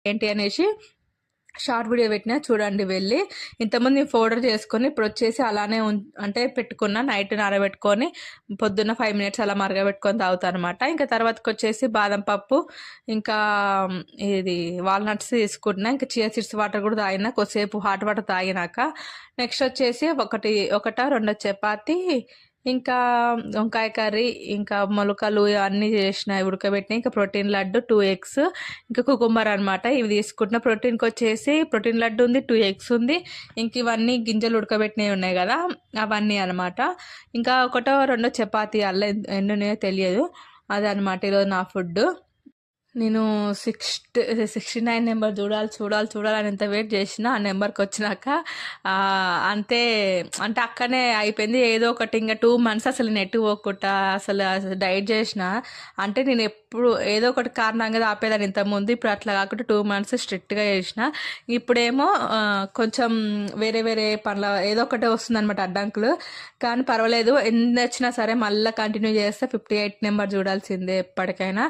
ఏంటి అనేసి short video పెట్టినా చూడండి వెళ్ళి. ఇంతకుముందు నేను పౌడర్ చేసుకొని ఇప్పుడు వచ్చేసి అలానే అంటే పెట్టుకున్నా, నైట్ నానబెట్టుకొని పొద్దున్న 5 మినిట్స్ అలా మరగబెట్టుకొని తాగుతాను అనమాట. ఇంకా తర్వాతకి వచ్చేసి బాదం పప్పు ఇంకా ఇది వాల్నట్స్ తీసుకుంటున్నా. ఇంకా చియా సీడ్స్ వాటర్ కూడా తాగినా, కొద్దిసేపు హాట్ వాటర్ తాగినాక నెక్స్ట్ వచ్చేసి ఒకటో రెండో చపాతి, ఇంకా వంకాయ కర్రీ, ఇంకా మొలకలు అన్నీ చేసిన ఉడకబెట్టిన, ఇంకా ప్రోటీన్ లడ్డు 2 ఎగ్స్, ఇంకా కుకుంబర్ అనమాట. ఇవి తీసుకుంటున్న ప్రోటీన్కి వచ్చేసి ప్రోటీన్ లడ్డు ఉంది, 2 ఎగ్స్ ఉంది, ఇంక ఇవన్నీ గింజలు ఉడకబెట్టినవి ఉన్నాయి కదా అవన్నీ అనమాట. ఇంకా ఒకటో రెండో చపాతీ అల్ల ఎన్నున్నాయో తెలియదు, అదనమాట ఈరోజు నా ఫుడ్. నేను 69 నెంబర్ చూడాలని ఎంత వెయిట్ చేసినా ఆ నెంబర్కి వచ్చినాక అంతే, అంటే అక్కడనే అయిపోయింది. ఏదో ఒకటి ఇంకా 2 months అసలు నెట్ పోకుండా అసలు డైట్ చేసిన, అంటే నేను ఎప్పుడు ఏదో ఒకటి కారణంగా ఆపేదాన్ని ఇంతకుముందు. ఇప్పుడు అట్లా కాకుండా 2 months స్ట్రిక్ట్గా చేసిన. ఇప్పుడేమో కొంచెం వేరే పనుల ఏదో ఒకటే వస్తుంది అనమాట అడ్డంకులు, కానీ పర్వాలేదు, ఎన్ని వచ్చినా సరే మళ్ళీ కంటిన్యూ చేస్తే 58 నెంబర్ చూడాల్సిందే ఎప్పటికైనా.